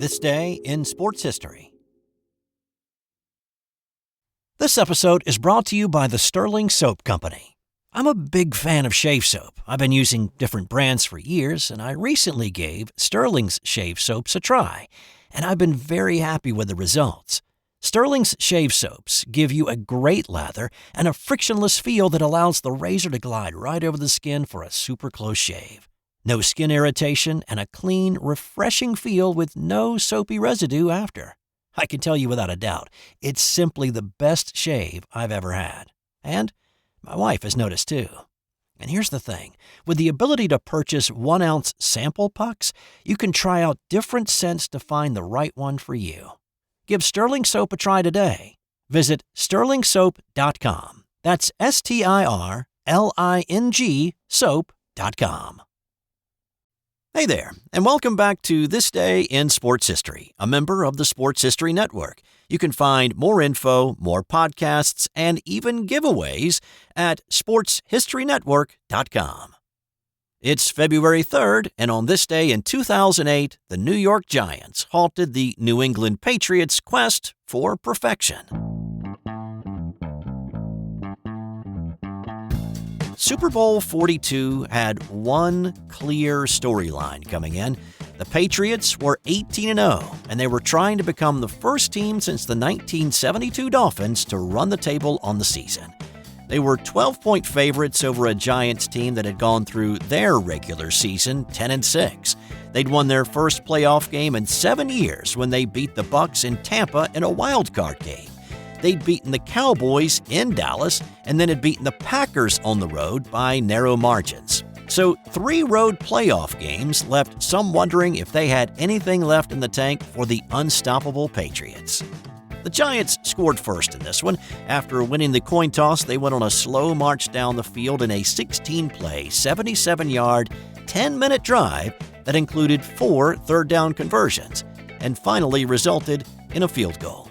This Day in Sports History. This episode is brought to you by the Sterling Soap Company. I'm a big fan of shave soap. I've been using different brands for years, and I recently gave Sterling's shave soaps a try, and I've been very happy with the results. Sterling's shave soaps give you a great lather and a frictionless feel that allows the razor to glide right over the skin for a super close shave. No skin irritation and a clean, refreshing feel with no soapy residue after. I can tell you without a doubt, it's simply the best shave I've ever had. And my wife has noticed too. And here's the thing. With the ability to purchase 1-ounce sample pucks, you can try out different scents to find the right one for you. Give Sterling Soap a try today. Visit sterlingsoap.com. That's STIRLING soap.com. Hey there, and welcome back to This Day in Sports History, a member of the Sports History Network. You can find more info, more podcasts, and even giveaways at sportshistorynetwork.com. It's February 3rd, and on this day in 2008, the New York Giants halted the New England Patriots' quest for perfection. Super Bowl 42 had one clear storyline coming in. The Patriots were 18-0, and they were trying to become the first team since the 1972 Dolphins to run the table on the season. They were 12-point favorites over a Giants team that had gone through their regular season 10-6. They'd won their first playoff game in 7 years when they beat the Bucs in Tampa in a wild-card game. They'd beaten the Cowboys in Dallas and then had beaten the Packers on the road by narrow margins. So 3 road playoff games left some wondering if they had anything left in the tank for the unstoppable Patriots. The Giants scored first in this one. After winning the coin toss, they went on a slow march down the field in a 16-play, 77-yard, 10-minute drive that included 4 third-down conversions and finally resulted in a field goal.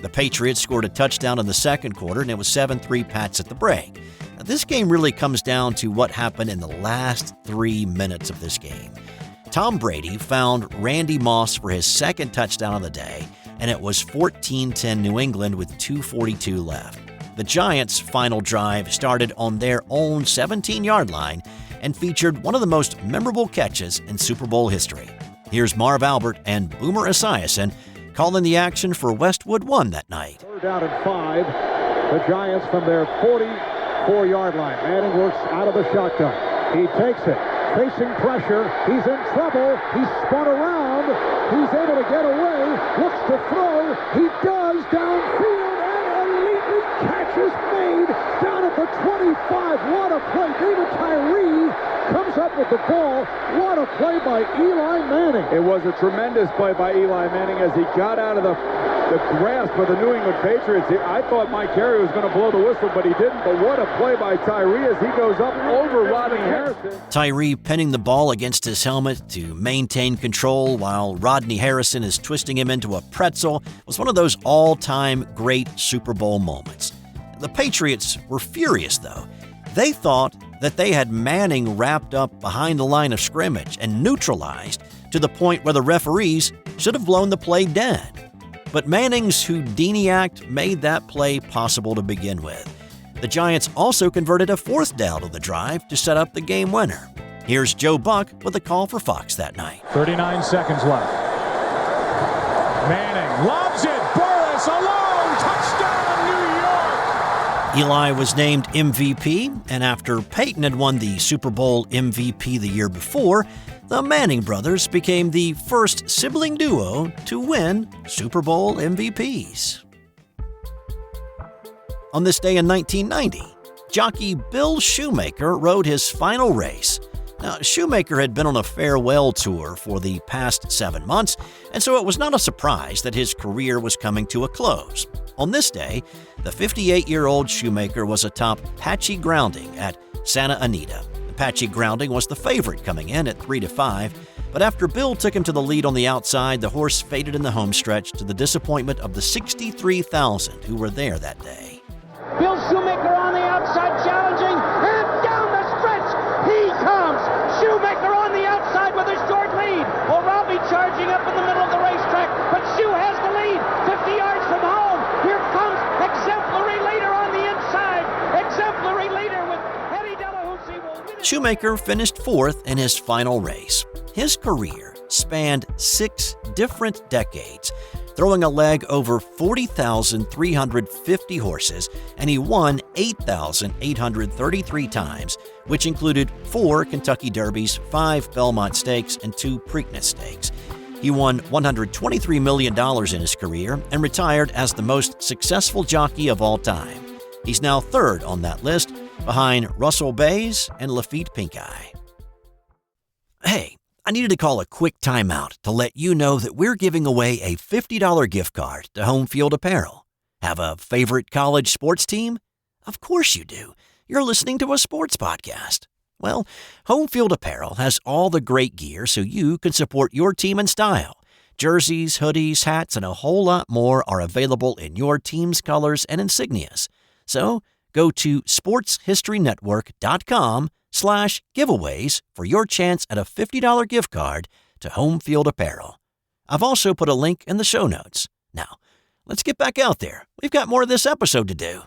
The Patriots scored a touchdown in the second quarter, and it was 7-3 Pats at the break. Now, this game really comes down to what happened in the last 3 minutes of this game. Tom Brady found Randy Moss for his second touchdown of the day, and it was 14-10 New England with 2:42 left. The Giants' final drive started on their own 17-yard line and featured one of the most memorable catches in Super Bowl history. Here's Marv Albert and Boomer Esiason calling the action for Westwood 1 that night. 3rd down and 5. The Giants from their 44-yard line. Manning works out of the shotgun. He takes it. Facing pressure. He's in trouble. He's spun around. He's able to get away. Looks to throw. He does downfield, and a leaping catch is made down at the 25. What a play. David Tyree comes up with the ball. What a play by Eli Manning. It was a tremendous play by Eli Manning as he got out of the grasp of the New England Patriots. I thought Mike Carey was going to blow the whistle, but he didn't. But what a play by Tyree as he goes up over Rodney Harrison. Tyree pinning the ball against his helmet to maintain control while Rodney Harrison is twisting him into a pretzel was one of those all-time great Super Bowl moments. The Patriots were furious, though. They thought that they had Manning wrapped up behind the line of scrimmage and neutralized to the point where the referees should have blown the play dead. But Manning's Houdini act made that play possible to begin with. The Giants also converted a 4th down on the drive to set up the game winner. Here's Joe Buck with a call for Fox that night. 39 seconds left. Manning lobs it. Burris alone. Touchdown, New York. Eli was named MVP, and after Peyton had won the Super Bowl MVP the year before, the Manning brothers became the first sibling duo to win Super Bowl MVPs. On this day in 1990, jockey Bill Shoemaker rode his final race. Now, Shoemaker had been on a farewell tour for the past 7 months, and so it was not a surprise that his career was coming to a close. On this day, the 58-year-old Shoemaker was atop Patchy Grounding at Santa Anita. Patchy Grounding was the favorite coming in at 3-5, but after Bill took him to the lead on the outside, the horse faded in the home stretch to the disappointment of the 63,000 who were there that day. Bill Shoemaker on the outside challenging, and down the stretch he comes! Shoemaker on the outside with a short lead. O'Robbie charging up in the middle of the racetrack. Shoemaker finished fourth in his final race. His career spanned 6 different decades, throwing a leg over 40,350 horses, and he won 8,833 times, which included 4 Kentucky Derbies, 5 Belmont Stakes, and 2 Preakness Stakes. He won $123 million in his career and retired as the most successful jockey of all time. He's now third on that list, behind Russell Bays and Lafitte Pinkeye. Hey, I needed to call a quick timeout to let you know that we're giving away a $50 gift card to Home Field Apparel. Have a favorite college sports team? Of course you do. You're listening to a sports podcast. Well, Home Field Apparel has all the great gear so you can support your team in style. Jerseys, hoodies, hats, and a whole lot more are available in your team's colors and insignias. So go to sportshistorynetwork.com/giveaways for your chance at a $50 gift card to Home Field Apparel. I've also put a link in the show notes. Now, let's get back out there. We've got more of this episode to do.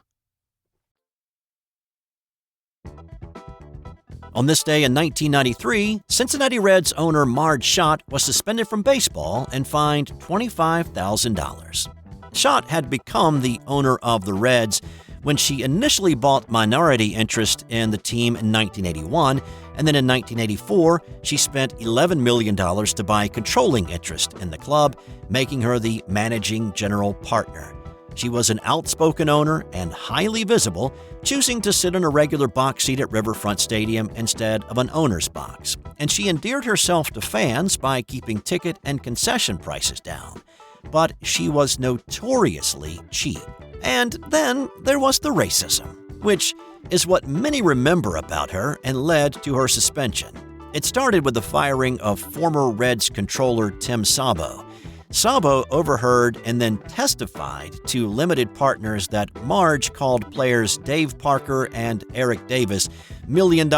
On this day in 1993, Cincinnati Reds owner Marge Schott was suspended from baseball and fined $25,000. Schott had become the owner of the Reds when she initially bought minority interest in the team in 1981, and then in 1984, she spent $11 million to buy controlling interest in the club, making her the managing general partner. She was an outspoken owner and highly visible, choosing to sit in a regular box seat at Riverfront Stadium instead of an owner's box. And she endeared herself to fans by keeping ticket and concession prices down. But she was notoriously cheap. And then there was the racism, which is what many remember about her and led to her suspension. It started with the firing of former Reds controller Tim Sabo. Sabo overheard and then testified to limited partners that Marge called players Dave Parker and Eric Davis $1 million,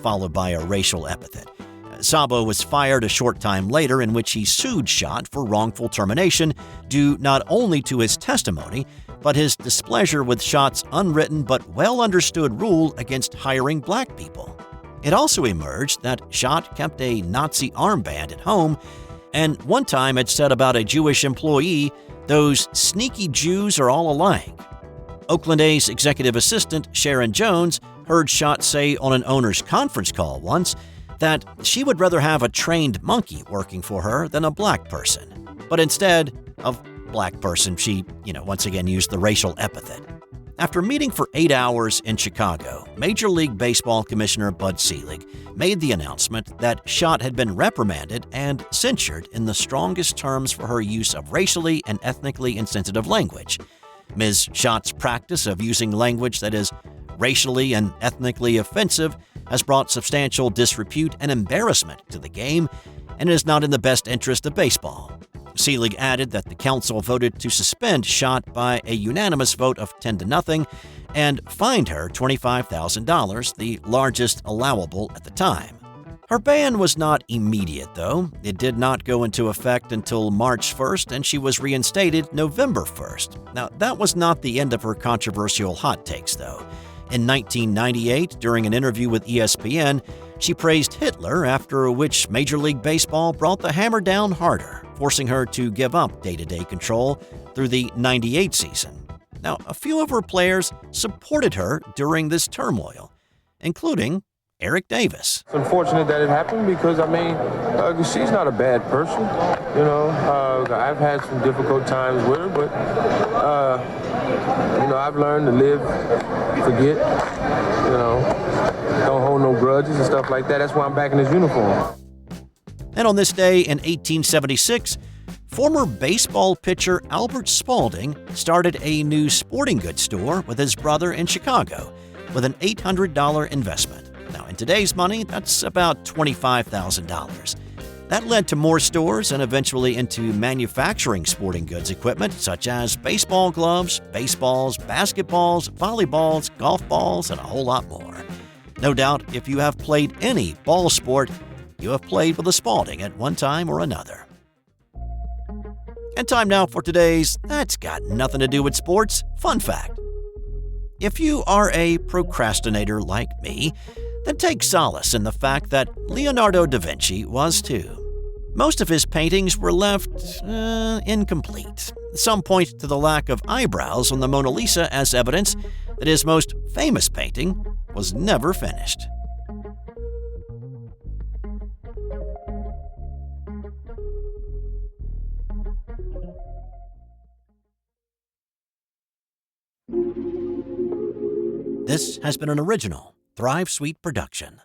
followed by a racial epithet. Sabo was fired a short time later, in which he sued Schott for wrongful termination due not only to his testimony, but his displeasure with Schott's unwritten but well-understood rule against hiring black people. It also emerged that Schott kept a Nazi armband at home, and one time had said about a Jewish employee, "Those sneaky Jews are all alike." Oakland A's executive assistant Sharon Jones heard Schott say on an owner's conference call once that she would rather have a trained monkey working for her than a black person. But instead of black person, she, once again used the racial epithet. After meeting for 8 hours in Chicago, Major League Baseball Commissioner Bud Selig made the announcement that Schott had been reprimanded and censured in the strongest terms for her use of racially and ethnically insensitive language. Ms. Schott's practice of using language that is racially and ethnically offensive has brought substantial disrepute and embarrassment to the game and is not in the best interest of baseball. Selig added that the council voted to suspend Schott by a unanimous vote of 10-0 and fined her $25,000, the largest allowable at the time. Her ban was not immediate, though. It did not go into effect until March 1st, and she was reinstated November 1st. Now, that was not the end of her controversial hot takes, though. In 1998, during an interview with ESPN, she praised Hitler, after which Major League Baseball brought the hammer down harder, forcing her to give up day-to-day control through the 98 season. Now, a few of her players supported her during this turmoil, including Eric Davis. It's unfortunate that it happened because, she's not a bad person. I've had some difficult times with her, but, I've learned to live, forget, don't hold no grudges and stuff like that. That's why I'm back in this uniform. And on this day in 1876, former baseball pitcher Albert Spalding started a new sporting goods store with his brother in Chicago with an $800 investment. Now, in today's money, that's about $25,000. That led to more stores and eventually into manufacturing sporting goods equipment such as baseball gloves, baseballs, basketballs, volleyballs, golf balls, and a whole lot more. No doubt, if you have played any ball sport, you have played with a Spalding at one time or another. And time now for today's That's Got Nothing to Do with Sports fun fact. If you are a procrastinator like me, and take solace in the fact that Leonardo da Vinci was too. Most of his paintings were left incomplete. Some point to the lack of eyebrows on the Mona Lisa as evidence that his most famous painting was never finished. This has been an original Thrive Suite production.